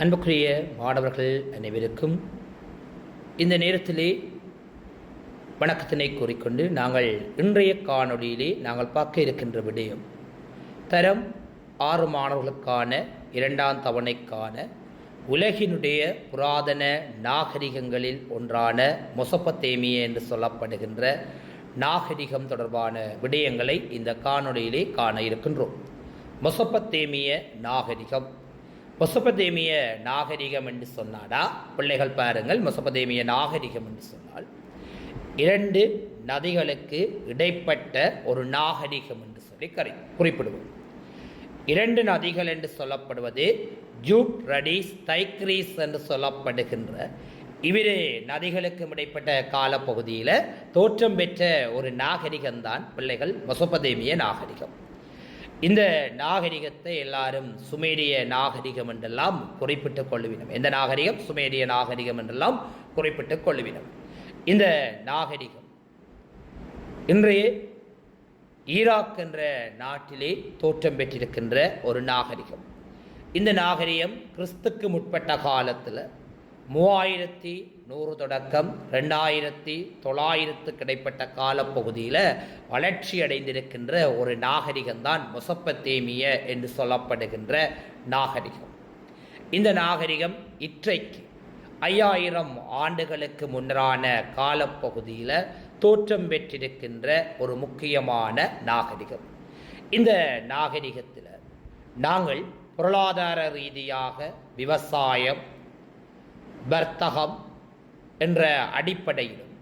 அன்புக்குரிய மாணவர்கள் அனைவருக்கும் இந்த நேரத்திலே வணக்கத்தினை கூறிக்கொண்டு நாங்கள் இன்றைய காணொளியிலே நாங்கள் பார்க்க இருக்கின்ற விடயம் தரம் 6 மாணவர்களுக்கான 2ஆம் தவணைக்கான உலகினுடைய புராதன நாகரிகங்களில் ஒன்றான மெசொப்பொத்தேமியா என்று சொல்லப்படுகின்ற நாகரிகம் தொடர்பான விடயங்களை இந்த காணொளியிலே காண இருக்கின்றோம். மெசொப்பொத்தேமியா நாகரிகம். மெசொப்பொத்தேமியா நாகரிகம் என்று சொன்னாடா பிள்ளைகள் பாருங்கள், மெசொப்பொத்தேமியா நாகரிகம் என்று சொன்னால் 2 நதிகளுக்கு இடைப்பட்ட ஒரு நாகரிகம் என்று சொல்லி குறிப்பிடுவோம். 2 நதிகள் என்று சொல்லப்படுவது யூப்ரடிஸ் தைக்ரீஸ் என்று சொல்லப்படுகின்ற இவ்விரு நதிகளுக்கும் இடைப்பட்ட காலப்பகுதியில் தோற்றம் பெற்ற ஒரு நாகரிகம்தான் பிள்ளைகள் மெசொப்பொத்தேமியா நாகரிகம். இந்த நாகரிகத்தை எல்லாரும் சுமேரிய நாகரிகம் என்றெல்லாம் குறிப்பிட்டுக் கொள்ளுவினம். எந்த நாகரிகம்? சுமேரிய நாகரிகம் என்றெல்லாம் குறிப்பிட்டுக் கொள்ளுவினம். இந்த நாகரிகம் இன்றைய ஈராக் என்ற நாட்டிலே தோற்றம் பெற்றிருக்கின்ற ஒரு நாகரிகம். இந்த நாகரிகம் கிறிஸ்துக்கு முற்பட்ட காலத்தில் 3100 தொடக்கம் 2900 கிடைப்பட்ட காலப்பகுதியில் வளர்ச்சி அடைந்திருக்கின்ற ஒரு நாகரிகம்தான் மெசொப்பொத்தேமியா என்று சொல்லப்படுகின்ற நாகரிகம். இந்த நாகரிகம் இன்றைக்கு 5000 ஆண்டுகளுக்கு முன்னரான காலப்பகுதியில் தோற்றம் பெற்றிருக்கின்ற ஒரு முக்கியமான நாகரிகம். இந்த நாகரிகத்தில் நாங்கள் பொருளாதார ரீதியாக விவசாயம், வர்த்தகம் என்ற அடிப்படையிலும்,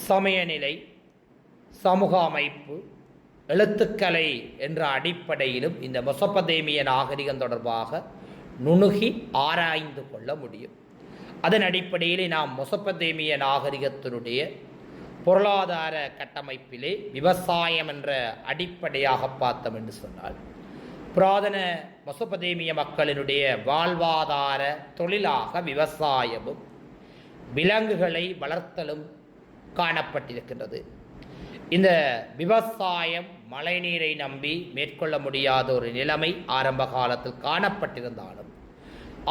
சமயநிலை, சமூக அமைப்பு, எழுத்துக்கலை என்ற அடிப்படையிலும் இந்த மெசொப்பொத்தேமியா நாகரிகம் தொடர்பாக நுணுகி ஆராய்ந்து கொள்ள முடியும். அதன் அடிப்படையில் நாம் மெசொப்பொத்தேமியா நாகரிகத்தினுடைய பொருளாதார கட்டமைப்பிலே விவசாயம் என்ற அடிப்படையாக பார்த்தோம் என்று சொன்னால், புராதன மெசொப்பொத்தேமியா மக்களினுடைய வாழ்வாதார தொழிலாக விவசாயமும் விலங்குகளை வளர்த்தலும் காணப்பட்டிருக்கின்றது. இந்த விவசாயம் மழைநீரை நம்பி மேற்கொள்ள முடியாத ஒரு நிலைமை ஆரம்ப காலத்தில் காணப்பட்டிருந்தாலும்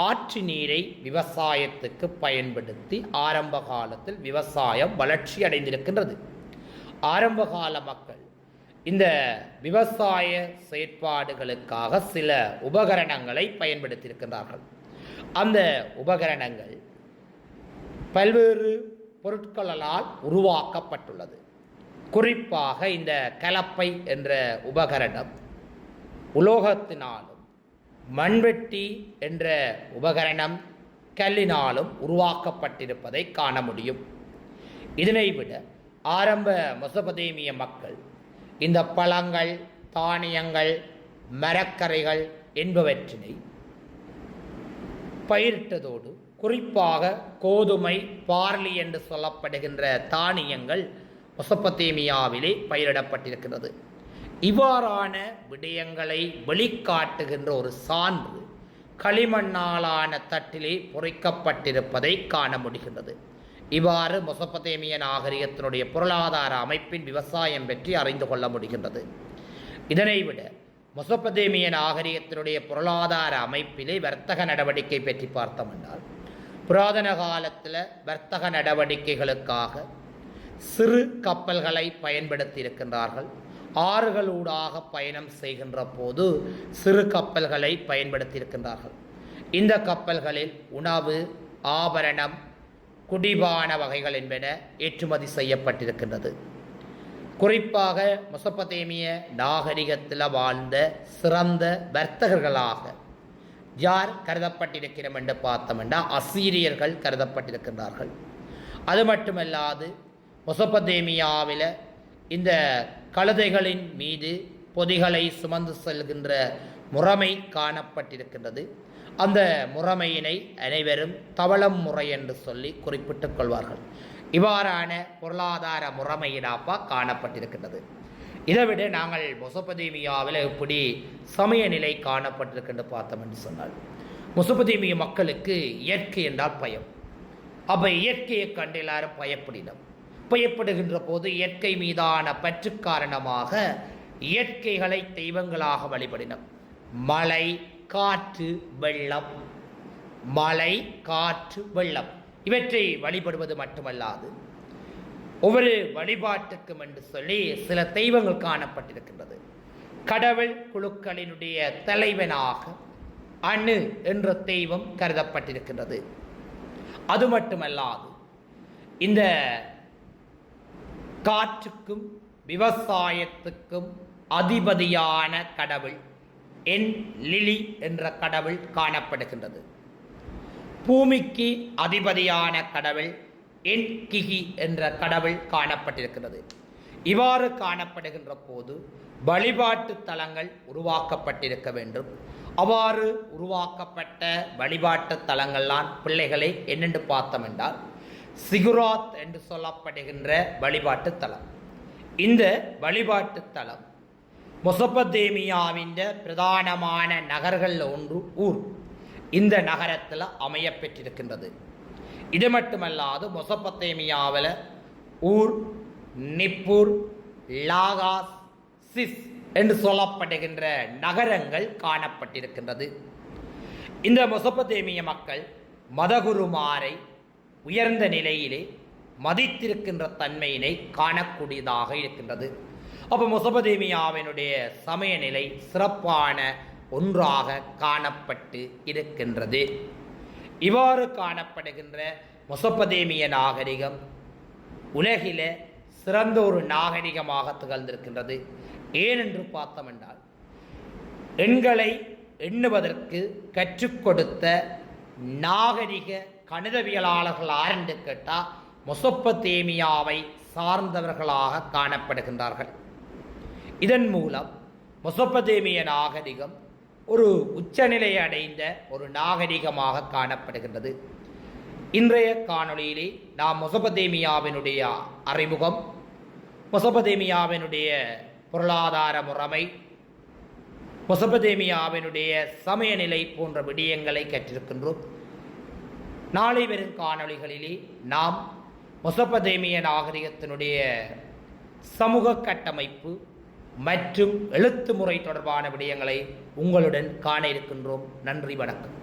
ஆற்று நீரை விவசாயத்துக்கு பயன்படுத்தி ஆரம்ப காலத்தில் விவசாயம் வளர்ச்சி அடைந்திருக்கின்றது. ஆரம்பகால மக்கள் இந்த விவசாய செயற்பாடுகளுக்காக சில உபகரணங்களை பயன்படுத்தியிருக்கின்றார்கள். அந்த உபகரணங்கள் பல்வேறு பொருட்களால் உருவாக்கப்பட்டுள்ளது. குறிப்பாக இந்த கலப்பை என்ற உபகரணம் உலோகத்தினாலும், மண்வெட்டி என்ற உபகரணம் கல்லினாலும் உருவாக்கப்பட்டிருப்பதை காண முடியும். இதனை விட ஆரம்ப மெசொப்பொத்தேமியா மக்கள் இந்த பழங்கள், தானியங்கள், மரக்கரைகள் என்பவற்றினை பயிரிட்டதோடு குறிப்பாக கோதுமை, பார்லி என்று சொல்லப்படுகின்ற தானியங்கள் மெசொப்பொத்தேமியாவிலே பயிரிடப்பட்டிருக்கிறது. இவ்வாறான விடயங்களை வெளிக்காட்டுகின்ற ஒரு சான்று களிமண்ணாலான தட்டிலே பொறிக்கப்பட்டிருப்பதை காண முடிகின்றது. இவ்வாறு மெசொப்பொத்தேமியா நாகரிகத்தினுடைய பொருளாதார அமைப்பின் விவசாயம் பற்றி அறிந்து கொள்ள முடிகின்றது. இதனை விட மெசொப்பொத்தேமியா நாகரிகத்தினுடைய பொருளாதார அமைப்பிலே வர்த்தக நடவடிக்கை பற்றி பார்த்தோம் என்றால், புராதன காலத்தில் வர்த்தக நடவடிக்கைகளுக்காக சிறு கப்பல்களை பயன்படுத்தி இருக்கின்றார்கள். ஆறுகளூடாக பயணம் செய்கின்ற போது சிறு கப்பல்களை பயன்படுத்தி இருக்கின்றார்கள். இந்த கப்பல்களில் உணவு, ஆபரணம், குடிபான வகைகள் என்பன ஏற்றுமதி செய்யப்பட்டிருக்கின்றது. குறிப்பாக மெசொப்பொத்தேமியா நாகரிகத்தில் வாழ்ந்த சிறந்த வர்த்தகர்களாக யார் கருதப்பட்டிருக்கிறோம் என்று பார்த்தோம் என்றால் அசீரியர்கள் கருதப்பட்டிருக்கின்றார்கள். அது மட்டுமல்லாது மெசொப்பொத்தேமியாவில் இந்த கழுதைகளின் மீது பொதிகளை சுமந்து செல்கின்ற முறைமை காணப்பட்டிருக்கின்றது. அந்த முறைமையினை அனைவரும் தவளம் முறை என்று சொல்லி குறிப்பிட்டுக் கொள்வார்கள். இவ்வாறான பொருளாதார முறைமையினாப்பா காணப்பட்டிருக்கின்றது. இதைவிட நாங்கள் மெசொப்பொத்தேமியாவில் எப்படி சமய நிலை காணப்பட்டிருக்கின்ற பார்த்தோம் என்று சொன்னால், மெசொப்பொத்தேமியா மக்களுக்கு இயற்கை என்றால் பயம். அப்போ இயற்கையை கண்டு எல்லாரும் பயப்படுகின்ற போது இயற்கை மீதான பற்று காரணமாக இயற்கைகளை தெய்வங்களாக வழிபடினர். மழை, காற்று, வெள்ளம் மழை, காற்று, வெள்ளம் இவற்றை வழிபடுவது மட்டுமல்லாது ஒவ்வொரு வழிபாட்டுக்கும் என்று சொல்லி சில தெய்வங்கள் காணப்பட்டிருக்கின்றது. கடவுள் குழுக்களினுடைய தலைவனாக அணு என்ற தெய்வம் கருதப்பட்டிருக்கின்றது. அது மட்டுமல்லாது இந்த காற்றுக்கும் விவசாயத்துக்கும் அதிபதியான கடவுள் என் லிலி என்ற கடவுள் காணப்படுகின்றது. பூமிக்கு அதிபதியான கடவுள் என் கிகி என்ற கடவுள் காணப்பட்டிருக்கிறது. இவ்வாறு காணப்படுகின்ற போது வழிபாட்டு தலங்கள் உருவாக்கப்பட்டிருக்க வேண்டும். அவ்வாறு உருவாக்கப்பட்ட வழிபாட்டு தலங்கள்லாம் பிள்ளைகளை என்னென்று பார்த்தோம் என்றால் சிகுராத் என்று சொல்லப்படுகின்ற வழிபாட்டு தலம். இந்த வழிபாட்டு தலம் மெசொப்பொத்தேமியாவின் பிரதானமான நகர்களில் ஒன்று ஊர். இந்த நகரத்தில் அமைய பெற்றிருக்கின்றது. இது மட்டுமல்லாது மெசொப்பொத்தேமியாவில் ஊர், நிப்பூர், லாகாஸ், சிஸ் என்று சொல்லப்படுகின்ற நகரங்கள் காணப்பட்டிருக்கின்றது. இந்த மெசொப்பொத்தேமிய மக்கள் மதகுருமாரை உயர்ந்த நிலையிலே மதித்திருக்கின்ற தன்மையினை காணக்கூடியதாக இருக்கின்றது. அப்போ மெசொப்பொத்தேமியாவினுடைய சமய நிலை சிறப்பான ஒன்றாக காணப்பட்டு இருக்கின்றது. இவ்வாறு காணப்படுகின்ற மெசொப்பொத்தேமிய நாகரிகம் உலகில சிறந்த ஒரு நாகரிகமாக திகழ்ந்திருக்கின்றது. ஏனென்று பார்த்தோம் என்றால் எண்களை எண்ணுவதற்கு கற்றுக் கொடுத்த நாகரிக கணிதவியலாளர்கள் ஆரென்று கேட்டால் மெசொப்பொத்தேமியாவை சார்ந்தவர்களாக காணப்படுகின்றார்கள். இதன் மூலம் மெசொப்பொத்தேமிய நாகரிகம் ஒரு உச்சநிலை அடைந்த ஒரு நாகரிகமாக காணப்படுகின்றது. இன்றைய காணொளியிலே நாம் மெசொப்பொத்தேமியாவினுடைய அறிமுகம், மெசொப்பொத்தேமியாவினுடைய பொருளாதார முறைமை, மெசொப்பொத்தேமியாவினுடைய சமயநிலை போன்ற விடயங்களை கற்றிருக்கின்றோம். நாளை வரும் காணொளிகளிலே நாம் மெசொப்பொத்தேமிய நாகரிகத்தினுடைய சமூக கட்டமைப்பு மற்றும் எழுத்து முறை தொடர்பான விடயங்களை உங்களுடன் காண இருக்கின்றோம். நன்றி, வணக்கம்.